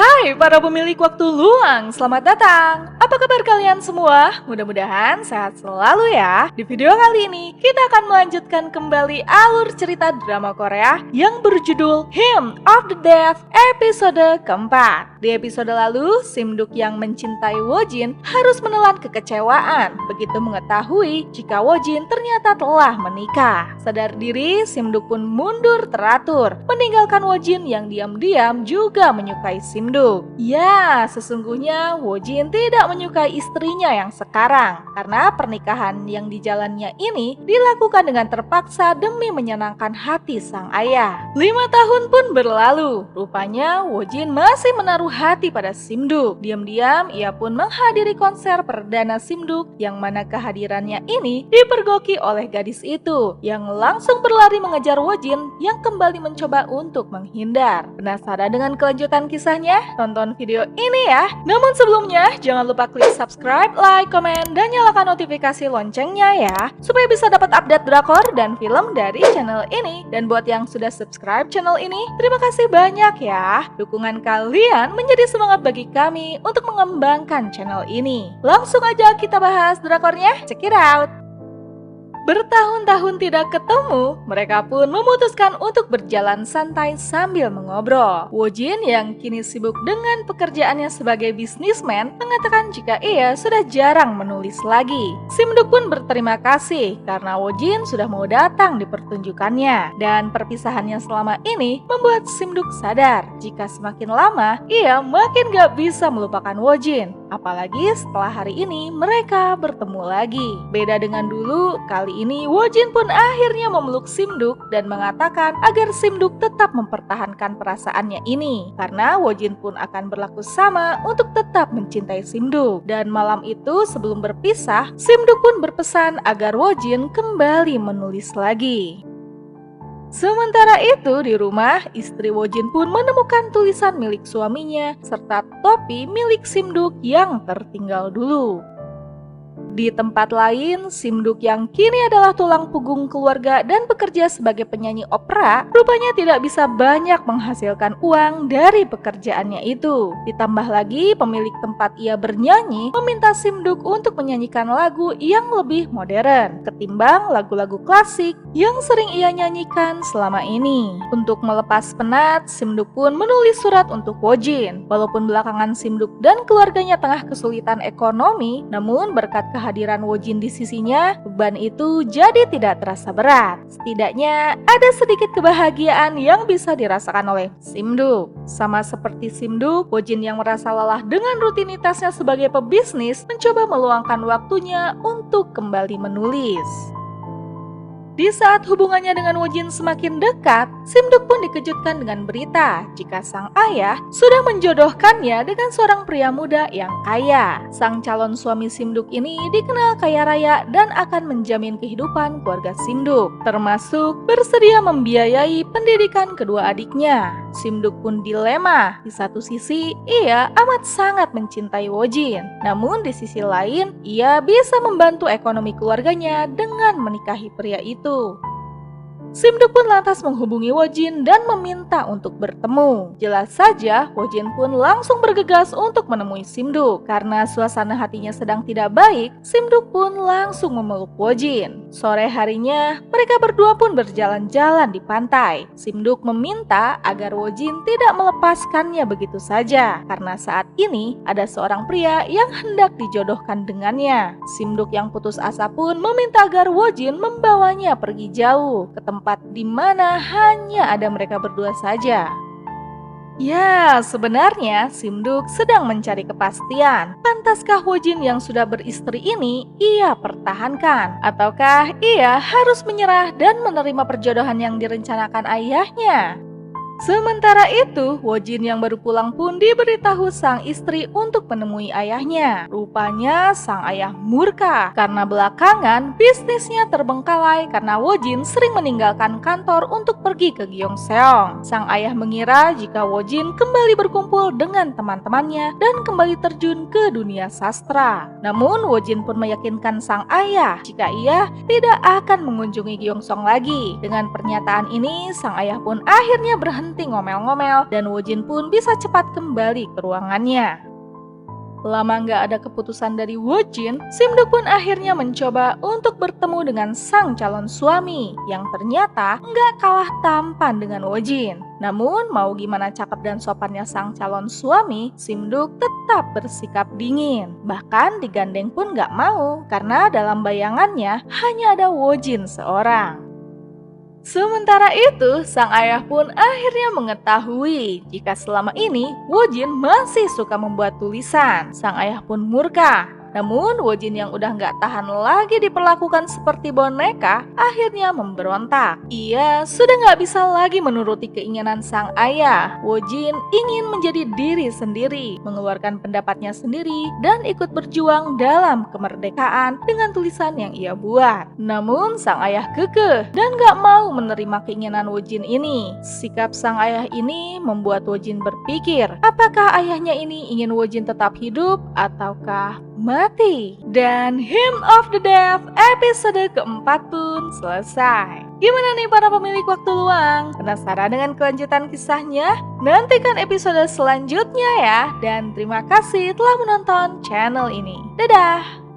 Hai para pemilik waktu luang, selamat datang. Apa kabar kalian semua? Mudah-mudahan sehat selalu ya. Di video kali ini, kita akan melanjutkan kembali alur cerita drama Korea yang berjudul Hymn of the Deaf episode keempat. Di episode lalu, Simduk yang mencintai Wojin harus menelan kekecewaan begitu mengetahui jika Wojin ternyata telah menikah. Sadar diri, Simduk pun mundur teratur, meninggalkan Wojin yang diam-diam juga menyukai Simduk. Ya, sesungguhnya Wojin tidak menyukai istrinya yang sekarang karena pernikahan yang dijalannya ini dilakukan dengan terpaksa demi menyenangkan hati sang ayah. 5 tahun pun berlalu, rupanya Wojin masih menaruh hati pada Simduk. Diam-diam ia pun menghadiri konser perdana Simduk yang mana kehadirannya ini dipergoki oleh gadis itu yang langsung berlari mengejar Wojin yang kembali mencoba untuk menghindar. Penasaran dengan kelanjutan kisahnya? Tonton video ini ya. Namun sebelumnya jangan lupa klik subscribe, like, komen, dan nyalakan notifikasi loncengnya ya supaya bisa dapat update drakor dan film dari channel ini. Dan buat yang sudah subscribe channel ini, terima kasih banyak ya. Dukungan kalian menjadi semangat bagi kami untuk mengembangkan channel ini. Langsung aja kita bahas drakornya. Check it out. Bertahun-tahun tidak ketemu, mereka pun memutuskan untuk berjalan santai sambil mengobrol. Wojin yang kini sibuk dengan pekerjaannya sebagai bisnismen mengatakan jika ia sudah jarang menulis lagi. Simduk pun berterima kasih karena Wojin sudah mau datang di pertunjukannya. Dan perpisahannya selama ini membuat Simduk sadar jika semakin lama ia makin gak bisa melupakan Wojin. Apalagi setelah hari ini mereka bertemu lagi. Beda dengan dulu, kali ini Wojin pun akhirnya memeluk Simduk dan mengatakan agar Simduk tetap mempertahankan perasaannya ini. Karena Wojin pun akan berlaku sama untuk tetap mencintai Simduk. Dan malam itu sebelum berpisah, Simduk pun berpesan agar Wojin kembali menulis lagi. Sementara itu di rumah, istri Wojin pun menemukan tulisan milik suaminya serta topi milik Simduk yang tertinggal dulu. Di tempat lain, Simduk yang kini adalah tulang punggung keluarga dan bekerja sebagai penyanyi opera, rupanya tidak bisa banyak menghasilkan uang dari pekerjaannya itu. Ditambah lagi, pemilik tempat ia bernyanyi meminta Simduk untuk menyanyikan lagu yang lebih modern ketimbang lagu-lagu klasik yang sering ia nyanyikan selama ini. Untuk melepas penat, Simduk pun menulis surat untuk Wojin. Walaupun belakangan Simduk dan keluarganya tengah kesulitan ekonomi, namun berkat kehadiran Wojin di sisinya, beban itu jadi tidak terasa berat. Setidaknya ada sedikit kebahagiaan yang bisa dirasakan oleh Simduk. Sama seperti Simduk, Wojin yang merasa lelah dengan rutinitasnya sebagai pebisnis mencoba meluangkan waktunya untuk kembali menulis. Di saat hubungannya dengan Wojin semakin dekat, Simduk pun dikejutkan dengan berita jika sang ayah sudah menjodohkannya dengan seorang pria muda yang kaya. Sang calon suami Simduk ini dikenal kaya raya dan akan menjamin kehidupan keluarga Simduk, termasuk bersedia membiayai pendidikan kedua adiknya. Simduk pun dilema. Di satu sisi, ia amat sangat mencintai Wojin. Namun di sisi lain, ia bisa membantu ekonomi keluarganya dengan menikahi pria itu. Simduk pun lantas menghubungi Wojin dan meminta untuk bertemu. Jelas saja, Wojin pun langsung bergegas untuk menemui Simduk. Karena suasana hatinya sedang tidak baik, Simduk pun langsung memeluk Wojin. Sore harinya, mereka berdua pun berjalan-jalan di pantai. Simduk meminta agar Wojin tidak melepaskannya begitu saja, karena saat ini ada seorang pria yang hendak dijodohkan dengannya. Simduk yang putus asa pun meminta agar Wojin membawanya pergi jauh ke tempat di mana hanya ada mereka berdua saja. Ya, sebenarnya Simduk sedang mencari kepastian. Pantaskah Wojin yang sudah beristri ini ia pertahankan? Ataukah ia harus menyerah dan menerima perjodohan yang direncanakan ayahnya? Sementara itu, Wojin yang baru pulang pun diberitahu sang istri untuk menemui ayahnya. Rupanya sang ayah murka karena belakangan bisnisnya terbengkalai karena Wojin sering meninggalkan kantor untuk pergi ke Gyeongseong. Sang ayah mengira jika Wojin kembali berkumpul dengan teman-temannya dan kembali terjun ke dunia sastra. Namun Wojin pun meyakinkan sang ayah jika ia tidak akan mengunjungi Gyeongseong lagi. Dengan pernyataan ini, sang ayah pun akhirnya berhenti berhenti ngomel-ngomel dan Wojin pun bisa cepat kembali ke ruangannya. Lama nggak ada keputusan dari Wojin, Simduk pun akhirnya mencoba untuk bertemu dengan sang calon suami yang ternyata nggak kalah tampan dengan Wojin. Namun mau gimana cakep dan sopannya sang calon suami, Simduk tetap bersikap dingin. Bahkan digandeng pun nggak mau karena dalam bayangannya hanya ada Wojin seorang. Sementara itu, sang ayah pun akhirnya mengetahui jika selama ini Wojin masih suka membuat tulisan. Sang ayah pun murka. Namun Wojin yang udah nggak tahan lagi diperlakukan seperti boneka, akhirnya memberontak. Ia sudah nggak bisa lagi menuruti keinginan sang ayah. Wojin ingin menjadi diri sendiri, mengeluarkan pendapatnya sendiri, dan ikut berjuang dalam kemerdekaan dengan tulisan yang ia buat. Namun sang ayah kekeh dan nggak mau menerima keinginan Wojin ini. Sikap sang ayah ini membuat Wojin berpikir, apakah ayahnya ini ingin Wojin tetap hidup ataukah mati. Dan Hymn of the Deaf episode keempat pun selesai. Gimana nih para pemilik waktu luang? Penasaran dengan kelanjutan kisahnya? Nantikan episode selanjutnya ya. Dan terima kasih telah menonton channel ini. Dadah!